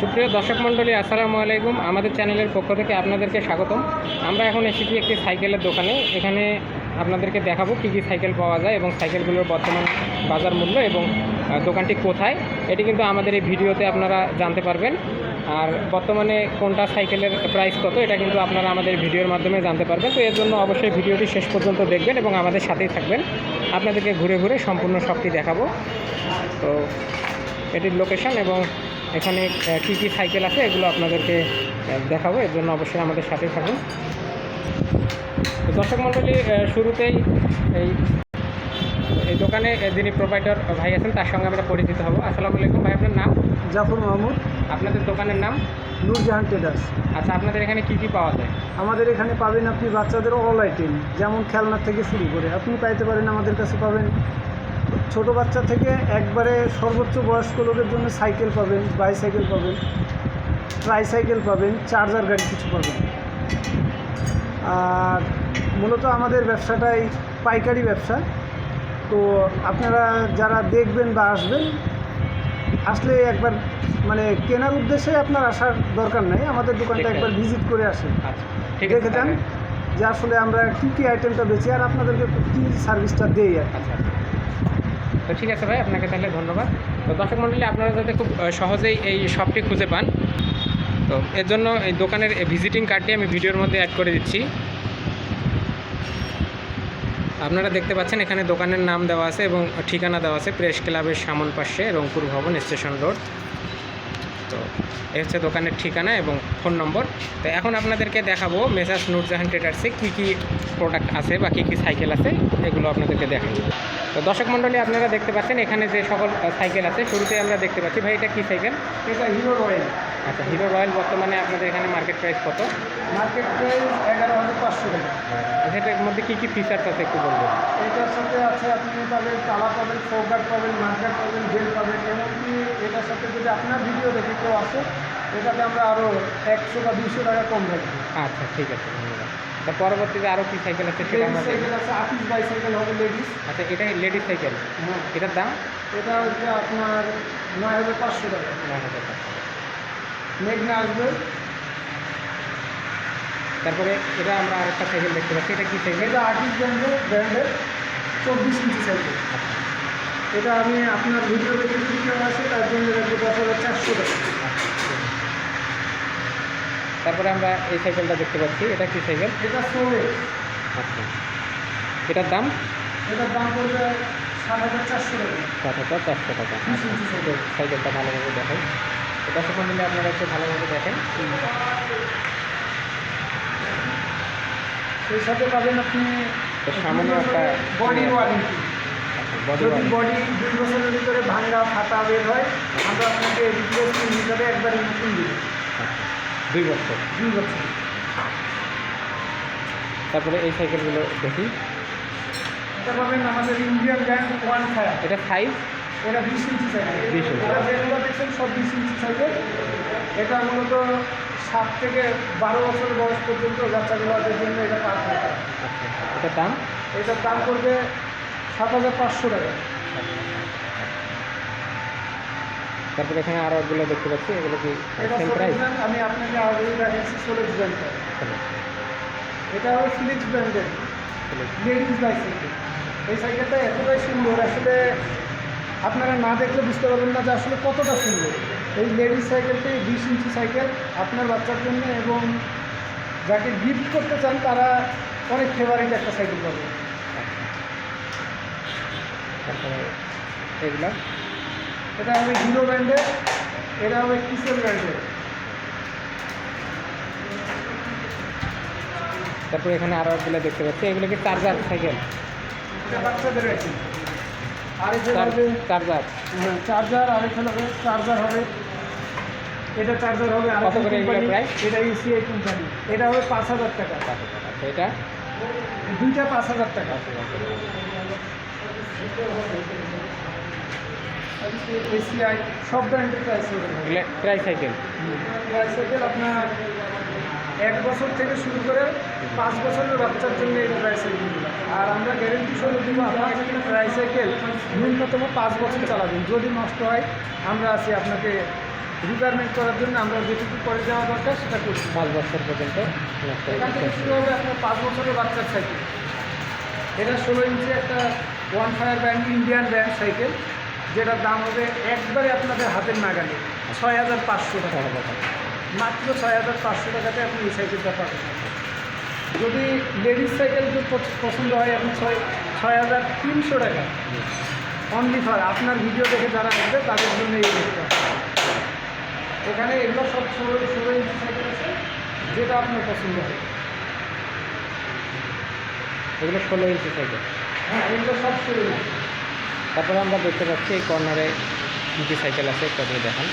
সুপ্রিয় দর্শক মণ্ডলী, আসসালামু আলাইকুম। আমাদের চ্যানেলের পক্ষ থেকে আপনাদেরকে স্বাগতম। আমরা এখন এসেছি একটি সাইকেলের দোকানে। এখানে আপনাদেরকে দেখাবো কী কী সাইকেল পাওয়া যায় এবং সাইকেলগুলোর বর্তমান বাজার মূল্য এবং দোকানটি কোথায়, এটি কিন্তু আমাদের এই ভিডিওতে আপনারা জানতে পারবেন। আর বর্তমানে কোনটা সাইকেলের প্রাইস কত, এটা কিন্তু আপনারা আমাদের ভিডিওর মাধ্যমে জানতে পারবেন। তো এর জন্য অবশ্যই ভিডিওটি শেষ পর্যন্ত দেখবেন এবং আমাদের সাথেই থাকবেন। আপনাদেরকে ঘুরে ঘুরে সম্পূর্ণ সবটি দেখাবো। তো এটির লোকেশন এবং এখানে কী কী সাইকেল আছে এগুলো আপনাদেরকে দেখাবো। এর জন্য অবশ্যই আমাদের সাথেই থাকুন। তো দর্শক মণ্ডলী, শুরুতেই এই দোকানে যিনি প্রোভাইডার ভাই আছেন তার সঙ্গে আমরা পরিচিত হব। আসসালামু আলাইকুম ভাই, আপনার নাম? জাফর মাহমুদ। আপনাদের দোকানের নাম? নূরজাহান ট্রেডার্স। আচ্ছা, আপনাদের এখানে কী কী পাওয়া যায়? আমাদের এখানে পাবেন আপনি বাচ্চাদের অল আইটেম, যেমন খেলনা থেকে শুরু করে আপনি পাইতে পারেন। আমাদের কাছে পাবেন ছোট বাচ্চা থেকে একবারে সর্বোচ্চ বয়স্ক লোকের জন্য সাইকেল পাবেন, বাইসাইকেল পাবেন, ট্রাইসাইকেল পাবেন, চার্জার গাড়ি কিছু পাবেন। আর মূলত আমাদের ব্যবসাটাই পাইকারি ব্যবসা। তো আপনারা যারা দেখবেন বা আসবেন, আসলে একবার মানে কেনার উদ্দেশ্যে আপনার আসার দরকার নেই, আমাদের দোকানটা একবার ভিজিট করে আসেন। আচ্ছা, ঠিক দেখে যান যে আসলে আমরা কী কী আইটেমটা বেচি আর আপনাদেরকে কী সার্ভিসটা দিই আর। আচ্ছা, তো ঠিক আছে ভাই, আপনাকে তাহলে ধন্যবাদ। তো দর্শক মণ্ডলী, আপনারা যাতে খুব সহজেই এই শপটি খুঁজে পান, তো এর জন্য এই দোকানের ভিজিটিং কার্ডটি আমি ভিডিওর মধ্যে অ্যাড করে দিচ্ছি। আপনারা দেখতে পাচ্ছেন এখানে দোকানের নাম দেওয়া আছে এবং ঠিকানা দেওয়া আছে প্রেস ক্লাবের সামন পাশে, রংপুর ভবন, স্টেশন রোড। তো এই হচ্ছে দোকানের ঠিকানা এবং ফোন নম্বর। তো এখন আপনাদেরকে দেখাবো মেসার্স নূরজাহান ট্রেডার্সে কী কী প্রোডাক্ট আছে বা কী কী সাইকেল আছে এগুলো আপনাদেরকে দেখাবো। তো দর্শক মণ্ডলী, আপনারা দেখতে পাচ্ছেন এখানে যে সকল সাইকেল আছে, শুরুতে আমরা দেখতে পাচ্ছি ভাই, এটা কী সাইকেল? এটা হিরো রয়্যাল। আচ্ছা, হিরো রয়্যাল বর্তমানে আপনাদের এখানে মার্কেট প্রাইস কত? মার্কেট প্রাইস 11,500 টাকা। আচ্ছা, এটার মধ্যে কী কী ফিচার্স আছে একটু বলবেন? এটার সাথে আছে আপনি পাবেন তালা পাবেন, ফোগার্ড পাবেন, মার্কার পাবেন, বেল পাবেন। এমনকি এটার সাথে যদি আপনার ভিডিও দেখে কেউ আসে, এটাতে আমরা আরও 100 বা 200 টাকা কম রাখবো। আচ্ছা, ঠিক আছে, ধন্যবাদ। তার পরবর্তীতে আরও কী সাইকেল আছে সেটা আমরা দেখব। সাইকেল আছে, আপিস বাইসাইকেল হবে লেডিস। আচ্ছা, এটা লেডিস সাইকেল। হ্যাঁ, এটার দাম? এটা হচ্ছে আপনার 9,500 টাকা। 9,000 টাকা। মেঘনা আসবে। তারপরে এটা আমরা আরেকটা সাইকেল দেখতে পাচ্ছি, এটা কী সাইকেল? এটা আর্টিস্ট ব্র্যান্ডের 24 ইঞ্চি সাইকেল। এটা আমি আপনার ভিডিও দেখে যদি কেউ আসে তার জন্য রাখবো 10,400 টাকা। তারপরে আমরা এই সাইকেলটা দেখতে পাচ্ছি, এটা কী সাইকেল? এটা সোলে। আচ্ছা, এটার দাম? এটার দাম পড়বে 7,400 টাকা। 7,400 টাকা। 20 ইঞ্চি সাইকেল। সাইকেলটা ভালোভাবে দেখাই। তো দর্শক মণ্ডলী, আপনারা একটু ভালোভাবে দেখেন। সেই সাথে পাবেন আপনি সামান্য একটা বডি ওয়ারেন্টি। বডি যদি বডি 2 বছরের ভিতরে ভাঙা ফাটা বের হয়, আমরা আপনাকে রিপ্লেসমেন্ট হিসাবে একবারে নতুন দিব। 2 বছর। 2 বছর। তারপরে এই সাইকেলগুলো দেখি। এটা পাবেন আমাদের ইন্ডিয়ান ব্র্যান্ড ওয়ান ফায়ার। এটা সাইজ? এটা 20 ইঞ্চি সাইকেল। 20 ইঞ্চি। এটা যেগুলো দেখছেন সব 20 ইঞ্চি সাইকেল। এটা মূলত 7 থেকে 12 বছর বয়স পর্যন্ত বাচ্চাগুলোদের জন্য এটা পারফেক্ট। আচ্ছা, এটার দাম? এটার দাম পড়বে 7,500 টাকা। তারপরে এখানে আরও এগুলো দেখতে পাচ্ছি, এগুলো কি এটা সেম সোলেক্স প্রাইস? ব্র্যান্ড, আমি আপনাকে আগেই দেখাচ্ছি সোলেক্স ব্র্যান্ডটা। এটা হলো ফিলিপস ব্র্যান্ডের লেডিস বাইসাইকেল। এই সাইকেলটা এতটাই সুন্দর, আসলে আপনারা না দেখলে বুঝতে পারবেন না যে আসলে কতটা সুন্দর। এই লেডিস সাইকেলটি 20 ইঞ্চি সাইকেল আপনার বাচ্চার জন্য, এবং যাকে গিফট করতে চান তারা অনেক ফেভারিট একটা সাইকেল পাবে। তারপরে এগুলো? এটা হবে হিরো ব্র্যান্ডের, এটা হবে কিসেল ব্র্যান্ডের। তারপরে এখানে আরও এগুলো দেখতে পাচ্ছি, এগুলো কি চার্জার সাইকেল? এটা বাচ্চাদের আছে। আরেকটা হবে চার্জার। হ্যাঁ, চার্জার। আরেকটা হবে চার্জার হবে। এটা চার্জার হবে কত করে এগুলো প্রাইস? এটা ইসিআই কোম্পানি। এটা হবে 5,000 টাকা। আচ্ছা, এটা? দুইটা 5,000 টাকা। এসিআই সব ব্র্যান্ডের প্রাইস হবে। এগুলো ট্রাইসাইকেল? ট্রাইসাইকেল আপনার 1 বছর থেকে শুরু করে 5 বছরের বাচ্চার জন্য এই ট্রাইসাইকেলগুলো। আর আমরা গ্যারেন্টি সহ দিব, আপনার ট্রাইসাইকেল ন্যূনতম 5 বছর চালাবেন। যদি নষ্ট হয় আমরা আছি আপনাকে রিপেয়ারমেন্ট করার জন্য আমরা যেটুকু করে দেওয়া দরকার সেটা করছি। 5 বছর পর্যন্ত এখান থেকে শুরু হবে আপনার 5 বছরের বাচ্চার সাইকেল। এটা 16 ইঞ্চি একটা one fire brand Indian brand cycle, যেটার দাম হবে একবারে আপনাদের হাতের নাগালে 6500 টাকা। মাত্র 6500 টাকাতে আপনি এই সাইকেলটা পাবেন। যদি লেডিস সাইকেল যদি পছন্দ হয় আপনি 6300 টাকা অনলি ফর আপনার ভিডিও দেখে যারা আসবে তাদের জন্য এই রেটটা। এখানে এগুলো সব 16 ইঞ্চি সাইকেল আছে, যেটা আপনার পছন্দ হয়। এগুলো 16 ইঞ্চি সাইকেল। হ্যাঁ, এগুলো সব 16 ইঞ্চি। তারপরে আমরা দেখতে পাচ্ছি এই কর্নারে কী কী সাইকেল আছে একটু আপনি দেখান।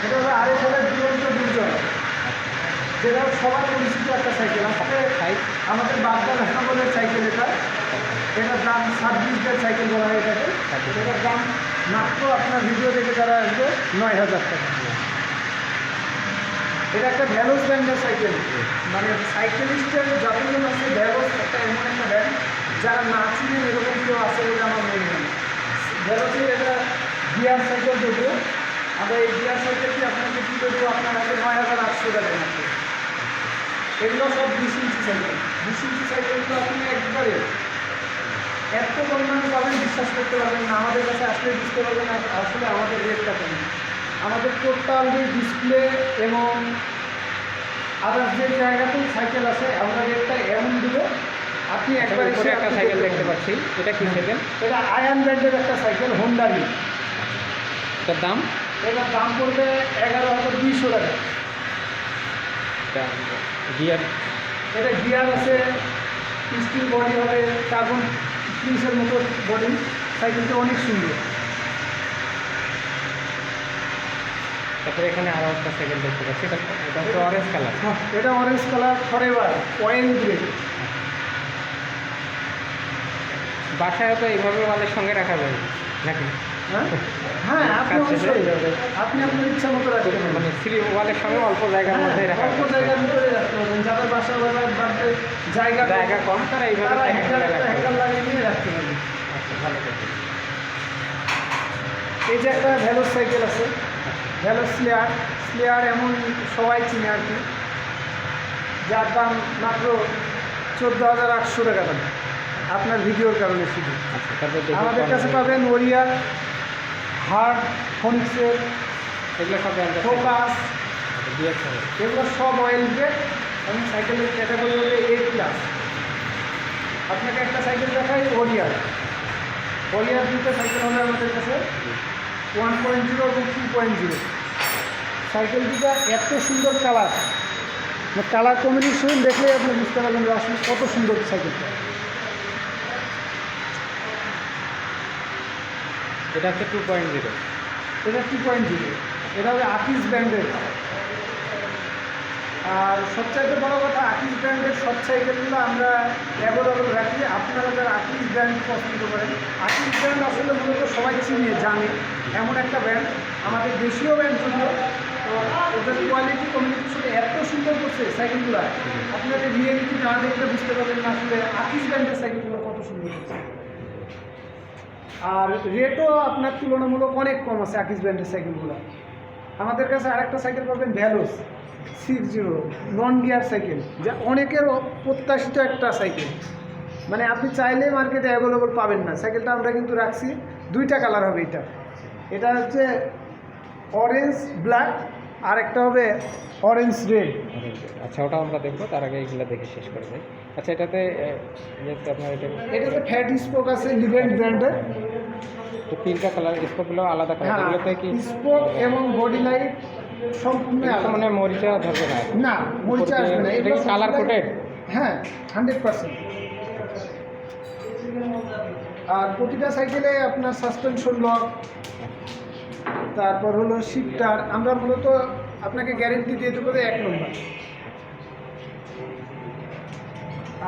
এটা হলো RSL-এর দুরন্ত দুর্জয়, যেটা সবার পরিচিত একটা সাইকেল। আসলে আমাদের বাগদা হাসানের সাইকেল এটা। এটার দাম 26 সাইকেল বলা হয় এটাকে। এটার দাম মাত্র আপনার ভিডিও দেখে যারা আসবে 9000 টাকা। এটা একটা ভ্যালোস ব্র্যান্ডের সাইকেল, মানে সাইকেলিস্টের যতজন আছে ভ্যালোস একটা এমন একটা ব্র্যান্ড যারা না চিনেন এরকম কেউ আছে বলে আমার মনে হয়। ভ্যালোসের এটা গিয়ার সাইকেল যদিও, আমরা এই গিয়ার সাইকেলটি আপনাকে কী দেবো আপনার হাতে 9800 টাকা মাত্র। এগুলো সব 20 ইঞ্চি সাইকেল। 20 ইঞ্চি সাইকেলগুলো আপনি একবারে এত পরিমাণে পাবেন বিশ্বাস করতে পারবেন না। আমাদের কাছে আসলে বুঝতে পারবেন আসলে আমাদের রেটটা কেমন। আমাদের টোটাল ডিসপ্লে এবং আদার্স যে জায়গাতেও সাইকেল আছে আমরা রেটটা এমন দেবো আপনি একবার উপরে একটা সাইকেল দেখতে পাচ্ছি, এটা কি সাইকেল? এটা আয়ান ব্র্যান্ডের একটা সাইকেল, হোন্ডারি। এটার দাম? এটার দাম পড়বে 11200 টাকা। গিয়ার? এটা গিয়ার আছে, স্টিল বডি হবে, কার্বন ফিনিশের মতো বডি। সাইকেলটা অনেক সুন্দর। তারপরে এখানে আরও একটা সাইকেল দেখতে পাচ্ছি, এটা হচ্ছে অরেঞ্জ কালার। এটা orange colour forever oil grey. বাসায় তো এইভাবে ওয়ালের সঙ্গে রাখা যাবে নাকি? হ্যাঁ, আপনি অবশ্যই আপনি আপনার ইচ্ছা মতো রাখতে পারেন। মানে ওয়ালের সঙ্গে অল্প জায়গার মধ্যে রাখা অল্প জায়গার ভিতরে রাখতে পারবেন। যাদের বাসা বাড়িতে জায়গা কম তারা এইভাবে হ্যাঙ্গার লাগিয়ে নিয়ে রাখতে পারবেন। আচ্ছা, ভালো কথা। এই যে একটা ভ্যালোস সাইকেল আছে, ভ্যালোস স্লেয়ার এমন সবাই চিনে আর কি, যার দাম মাত্র 14800 টাকা দাম আপনার ভিডিওর কারণে শুধু। আচ্ছা, তারপর আমাদের কাছে পাবেন ওরিয়ার, হার্ড, ফোনিক্সের, এগুলো সব ফোকাস, গিয়ার এগুলো সব অয়েল গ্রেড এবং সাইকেলের ক্যাটাগরি হলে A+। আপনাকে একটা সাইকেল দেখাই, ওরিয়ার দুটো সাইকেল হবে আমাদের কাছে, 1.0 এবং 2.0। সাইকেল দুটো এত সুন্দর কালার কম্বিনেশন দেখলেই আপনি বুঝতে পারবেন যে আসলে কত সুন্দর সাইকেলটা। এটা হচ্ছে 2.0। এটা 2.0। এটা হবে আকিস ব্র্যান্ডের। আর সবচাইতে বড় কথা, আকিস ব্র্যান্ডের সব সাইকেলগুলো আমরা অ্যাভেলেবল রাখি। আপনারা যারা আকিস ব্র্যান্ড পছন্দ করেন, আকিস ব্র্যান্ড আসলে মূলত সবাই চিনে জানে এমন একটা ব্র্যান্ড, আমাদের দেশীয় ব্র্যান্ড যদিও। তো ওদের কোয়ালিটি কমিউনিকেশন এত সুন্দর করছে সাইকেলগুলো, আপনাদের রিয়েলিটি না দেখলে বুঝতে পারবেন না আসলে আকিস ব্র্যান্ডের সাইকেলগুলো কত সুন্দর করছে। আর রেটও আপনার তুলনামূলক অনেক কম আছে আকিস ব্র্যান্ডের সাইকেলগুলো। আমাদের কাছে আরেকটা সাইকেল পাবেন ভ্যালোস 60 নন গিয়ার সাইকেল, যা অনেকের প্রত্যাশিত একটা সাইকেল। মানে আপনি চাইলে মার্কেটে অ্যাভেলেবল পাবেন না। সাইকেলটা আমরা কিন্তু রাখছি, দুইটা কালার হবে। এটা হচ্ছে অরেঞ্জ ব্ল্যাক, আর একটা হবে অরেঞ্জ রেড। আচ্ছা, ওটা আমরা দেখবো, তার আগে এইগুলো দেখে শেষ করে দেয়। আচ্ছা, এটাতে আপনার এটাতে ফ্যাট স্পোক আছে লিভেন্ট ব্র্যান্ডের। তো 3টা কালার, স্পোকগুলো আলাদা কালার। এগুলোতে কি স্পোক এবং বডি লাইট সম্পূর্ণ মানে মরিচা ধরবে না? না, মরিচা আসবে না। এটা কালার কোটেড? হ্যাঁ, 100%। আর প্রতিটা সাইকেলে আপনার সাসপেনশন লক, তারপর হলো শিফটার। আমরা মূলত আপনাকে গ্যারেন্টি দিয়ে দেবো 1 নম্বর।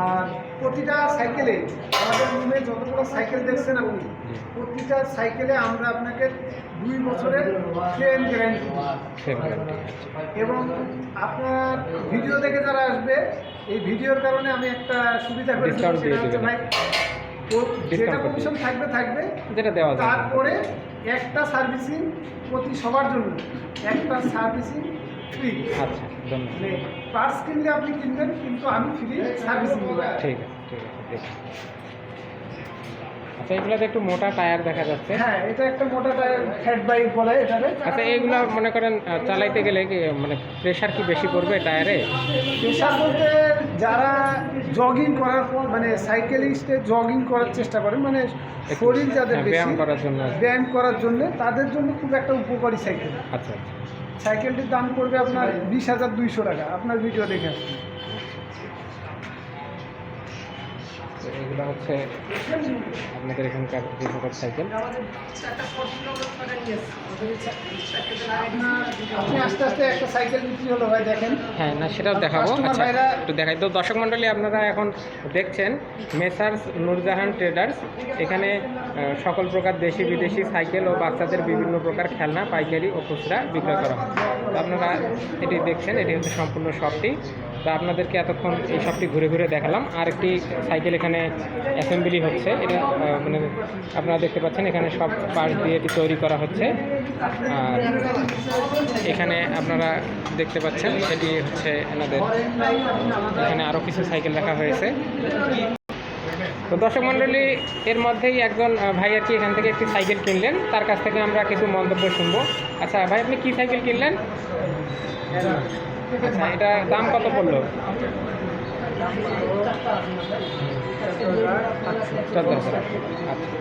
আর প্রতিটা সাইকেলে আমাদের রুমে যতগুলো সাইকেল দেখছেন আপনি, প্রতিটা সাইকেলে আমরা আপনাকে 2 বছরের ফ্রেম গ্যারেন্টি এবং আপনার ভিডিও দেখে যারা আসবে, এই ভিডিওর কারণে আমি একটা সুবিধা করে দিচ্ছি, সেটা হচ্ছে ভাই যেটা Discount করে কমিশন থাকবে থাকবে, যেটা দেওয়া যায়। তারপরে একটা সার্ভিসিং প্রতি সবার জন্য একটা সার্ভিসিং ফ্রি। আচ্ছা, ধন্যবাদ। মানে পার্টস কিনলে আপনি কিনবেন, কিন্তু আমি ফ্রি সার্ভিসিং দেবো। ঠিক আছে, ঠিক আছে, দেখি। আচ্ছা, এগুলোতে একটু মোটা টায়ার দেখা যাচ্ছে। হ্যাঁ, এটা একটা মোটা টায়ার, ফ্যাট বাইক বলে এটারে। আচ্ছা, এইগুলো মনে করেন চালাইতে গেলে কি মানে প্রেশার কি বেশি পড়বে টায়ারে? প্রেশার বলতে যারা জগিং করার পর মানে সাইকেলিস্টে জগিং করার চেষ্টা করে, মানে শরীর যাদের হ্যাঁ, বেশি ব্যায়াম করার জন্য। ব্যায়াম করার জন্য, তাদের জন্য খুব একটা উপকারী সাইকেল। আচ্ছা, সাইকেলটির দাম পড়বে আপনার 20,200 টাকা। আপনার ভিডিও দেখে আসুন। তো এগুলো হচ্ছে আপনাদের এখানকার যে সকল সাইকেল। আপনি আস্তে আস্তে একটা সাইকেল বিক্রি হলো ভাই, দেখেন। হ্যাঁ, না সেটাও দেখাবো। কাস্টমার আচ্ছা, ভাইরা- একটু দেখাই। তো দর্শক মণ্ডলী, আপনারা এখন দেখছেন মেসার্স নূরজাহান ট্রেডার্স। এখানে সকল প্রকার দেশি বিদেশি সাইকেল ও বাচ্চাদের বিভিন্ন প্রকার খেলনা পাইকারি ও খুচরা বিক্রয় করা হয়। তো আপনারা এটি দেখছেন, এটি হচ্ছে সম্পূর্ণ শপটি। তো আপনাদেরকে এতক্ষণ এই শপটি ঘুরে ঘুরে দেখালাম। আর একটি সাইকেল এখানে অ্যাসেম্বলি হচ্ছে। এটা মানে আপনারা দেখতে পাচ্ছেন এখানে সব পার্ট দিয়ে এটি তৈরি করা হচ্ছে। আর এখানে আপনারা দেখতে পাচ্ছেন এটি হচ্ছে এনাদের, এখানে আরও কিছু সাইকেল রাখা হয়েছে। তো দর্শক মণ্ডলী, এর মধ্যেই একজন ভাই আর কি এখান থেকে একটি সাইকেল কিনলেন। তার কাছ থেকে আমরা কিছু মন্তব্য শুনবো। আচ্ছা ভাই, আপনি কি সাইকেল কিনলেন? আচ্ছা, এটা দাম কত পড়লো? 14,000। আচ্ছা,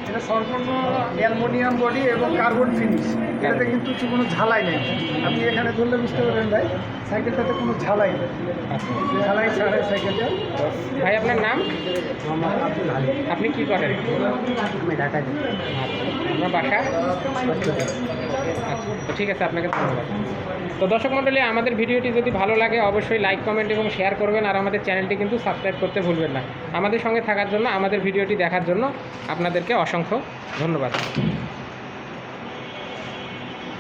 এটা সম্পূর্ণ অ্যালুমিনিয়াম বডি এবং কার্বন ফিনিশ। এটাতে কিন্তু কোনো ঝালাই নেই। আপনি এখানে ধরলে বুঝতে পারবেন ভাই, সাইকেলটাতে কোনো ঝালাই নেই। আচ্ছা। ঝালাই ছাড়া সাইকেলটা। ভাই, আপনার নাম? আপনি কি করেন? আমি ঢাকা যাই। আচ্ছা, আপনার বাসা? আচ্ছা, তো ঠিক আছে, আপনাকে ধন্যবাদ। তো দর্শক মণ্ডলী, আমাদের ভিডিওটি যদি ভালো লাগে অবশ্যই লাইক, কমেন্ট এবং শেয়ার করবেন। আর আমাদের চ্যানেলটি কিন্তু সাবস্ক্রাইব করতে ভুলবেন না। আমাদের সঙ্গে থাকার জন্য, আমাদের ভিডিওটি দেখার জন্য আপনাদেরকে অসংখ্য ধন্যবাদ।